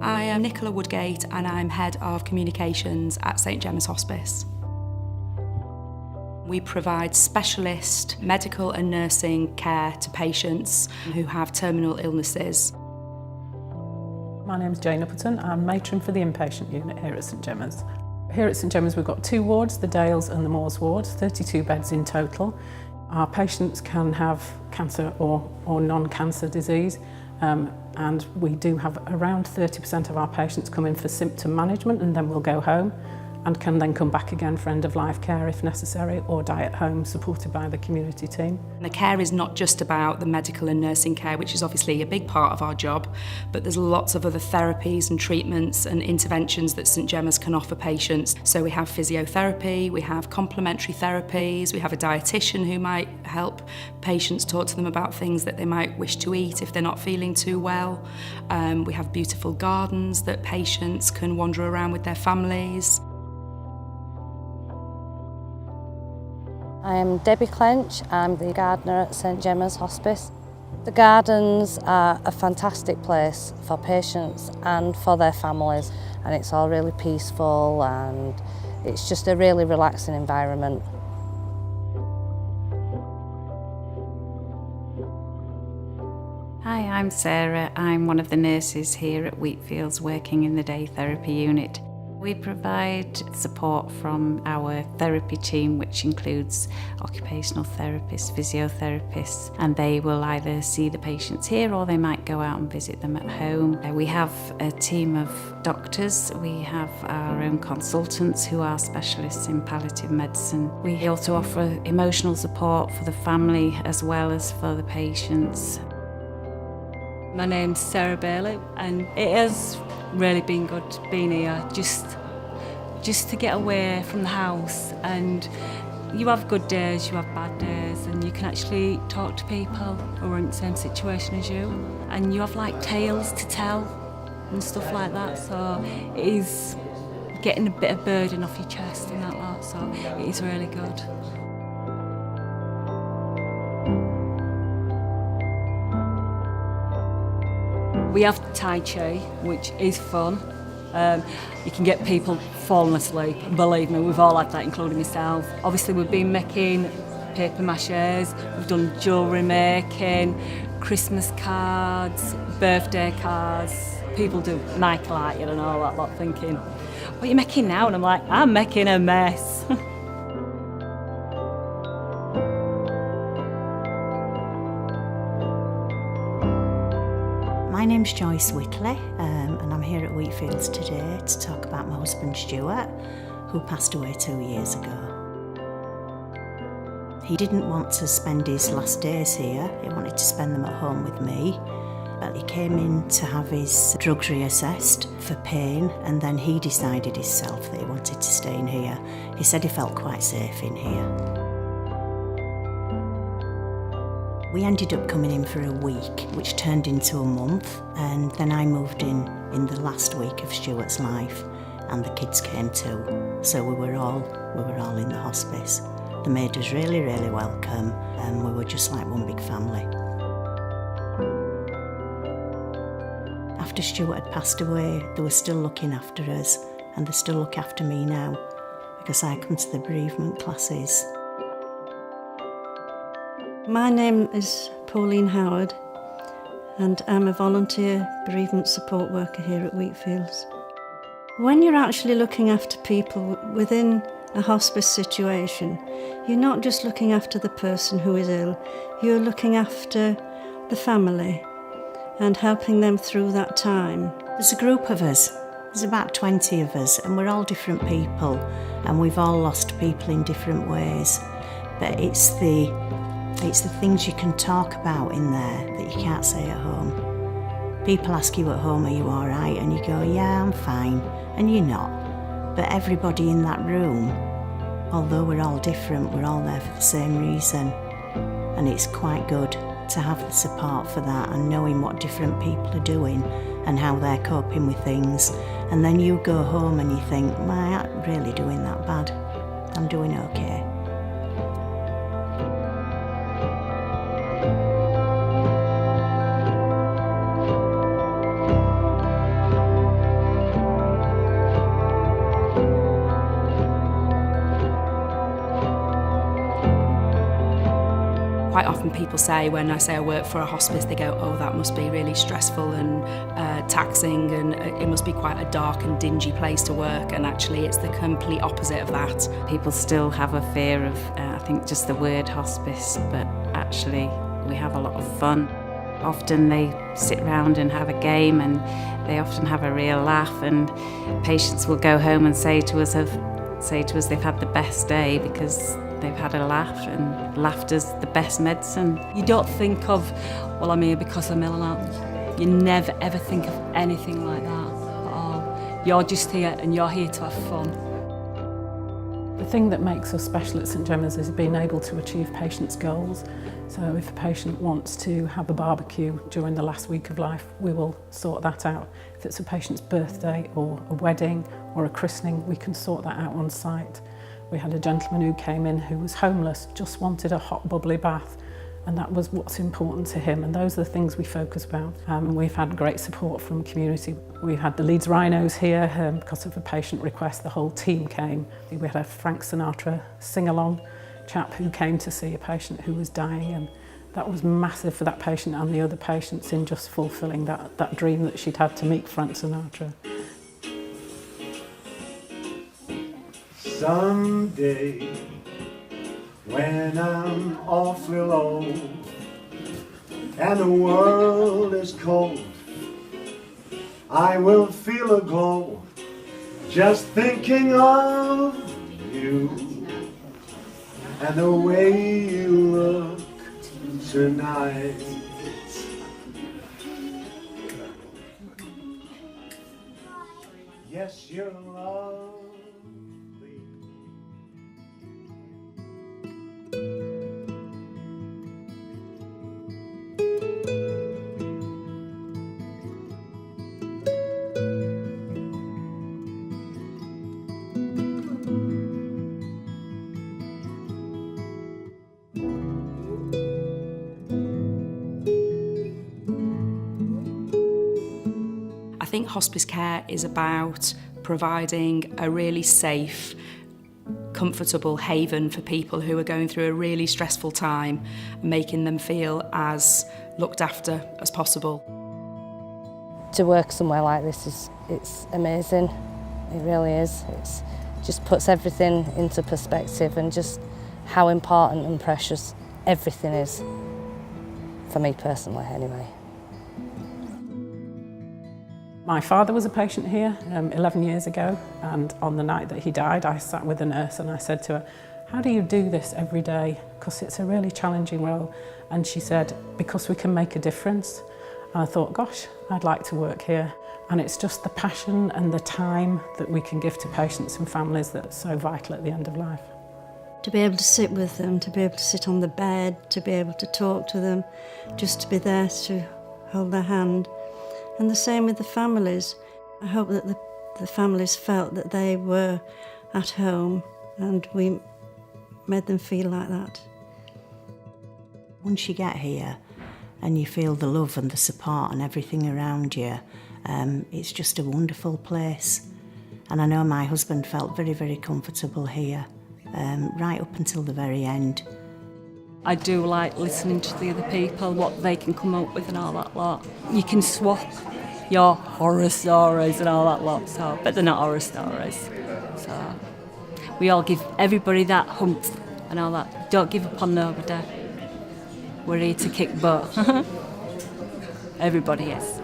I am Nicola Woodgate and I'm Head of Communications at St Gemma's Hospice. We provide specialist medical and nursing care to patients who have terminal illnesses. My name's Jane Upperton. I'm matron for the inpatient unit here at St Gemma's. Here at St Gemma's we've got 2 wards, the Dales and the Moors wards, 32 beds in total. Our patients can have cancer or non-cancer disease, and we do have around 30% of our patients come in for symptom management and then we'll go home and can then come back again for end-of-life care if necessary, or die at home supported by the community team. The care is not just about the medical and nursing care, which is obviously a big part of our job, but there's lots of other therapies and treatments and interventions that St Gemma's can offer patients. So we have physiotherapy, we have complementary therapies, we have a dietitian who might help patients, talk to them about things that they might wish to eat if they're not feeling too well. We have beautiful gardens that patients can wander around with their families. I am Debbie Clench, I'm the gardener at St Gemma's Hospice. The gardens are a fantastic place for patients and for their families, and it's all really peaceful and it's just a really relaxing environment. Hi, I'm Sarah. I'm one of the nurses here at Wheatfields working in the day therapy unit. We provide support from our therapy team, which includes occupational therapists, physiotherapists, and they will either see the patients here or they might go out and visit them at home. We have a team of doctors. We have our own consultants who are specialists in palliative medicine. We also offer emotional support for the family as well as for the patients. My name's Sarah Bailey, and it has really been good being here, just to get away from the house. And you have good days, you have bad days, and you can actually talk to people who are in the same situation as you, and you have like tales to tell and stuff like that. So it is getting a bit of burden off your chest and that lot, so it is really good. We have Tai Chi, which is fun. You can get people falling asleep. Believe me, we've all had that, including myself. Obviously, we've been making paper maches, we've done jewellery making, Christmas cards, birthday cards. People do Nike Light and all that lot, thinking, what are you making now? And I'm like, I'm making a mess. My name's Joyce Whitley, and I'm here at Wheatfields today to talk about my husband Stuart, who passed away 2 years ago. He didn't want to spend his last days here, he wanted to spend them at home with me, but he came in to have his drugs reassessed for pain, and then he decided himself that he wanted to stay in here. He said he felt quite safe in here. We ended up coming in for a week, which turned into a month, and then I moved in the last week of Stuart's life, and the kids came too. So we were all in the hospice. They made us really, really welcome, and we were just like one big family. After Stuart had passed away, they were still looking after us, and they still look after me now, because I come to the bereavement classes. My name is Pauline Howard, and I'm a volunteer bereavement support worker here at Wheatfields. When you're actually looking after people within a hospice situation, you're not just looking after the person who is ill, you're looking after the family and helping them through that time. There's a group of us, there's about 20 of us, and we're all different people, and we've all lost people in different ways, but it's the things you can talk about in there that you can't say at home. People ask you at home, are you all right? And you go, yeah, I'm fine. And you're not. But everybody in that room, although we're all different, we're all there for the same reason. And it's quite good to have the support for that and knowing what different people are doing and how they're coping with things. And then you go home and you think, well, I'm not really doing that bad. I'm doing okay. Quite often people say, when I say I work for a hospice, they go, oh, that must be really stressful and taxing, and it must be quite a dark and dingy place to work, and actually it's the complete opposite of that. People still have a fear of, I think, just the word hospice, but actually we have a lot of fun. Often they sit round and have a game, and they often have a real laugh, and patients will go home and say to us they've had the best day because they've had a laugh, and laughter's the best medicine. You don't think of, well, I'm here because I'm ill and out. You never ever think of anything like that at all. You're just here and you're here to have fun. The thing that makes us special at St Gemma's is being able to achieve patients' goals. So if a patient wants to have a barbecue during the last week of life, we will sort that out. If it's a patient's birthday or a wedding or a christening, we can sort that out on site. We had a gentleman who came in who was homeless, just wanted a hot bubbly bath, and that was what's important to him, and those are the things we focus about. We've had great support from community. We've had the Leeds Rhinos here because of a patient request. The whole team came. We had a Frank Sinatra sing-along chap who came to see a patient who was dying, and that was massive for that patient and the other patients in just fulfilling that dream that she'd had to meet Frank Sinatra. Someday, when I'm awfully low and the world is cold, I will feel a glow just thinking of you and the way you look tonight. Yes, you're lovely. I think hospice care is about providing a really safe, comfortable haven for people who are going through a really stressful time, making them feel as looked after as possible. To work somewhere like this it's amazing. It really is. It just puts everything into perspective, and just how important and precious everything is, for me personally anyway. My father was a patient here 11 years ago, and on the night that he died I sat with a nurse and I said to her, how do you do this every day? Because it's a really challenging role. And she said, because we can make a difference. And I thought, gosh, I'd like to work here. And it's just the passion and the time that we can give to patients and families that's so vital at the end of life. To be able to sit with them, to be able to sit on the bed, to be able to talk to them, just to be there to hold their hand. And the same with the families. I hope that the families felt that they were at home, and we made them feel like that. Once you get here and you feel the love and the support and everything around you, it's just a wonderful place. And I know my husband felt very, very comfortable here, right up until the very end. I do like listening to the other people, what they can come up with and all that lot. You can swap your horror stories and all that lot, but they're not horror stories. So we all give everybody that humph and all that. Don't give up on nobody. We're here to kick butt. Everybody is.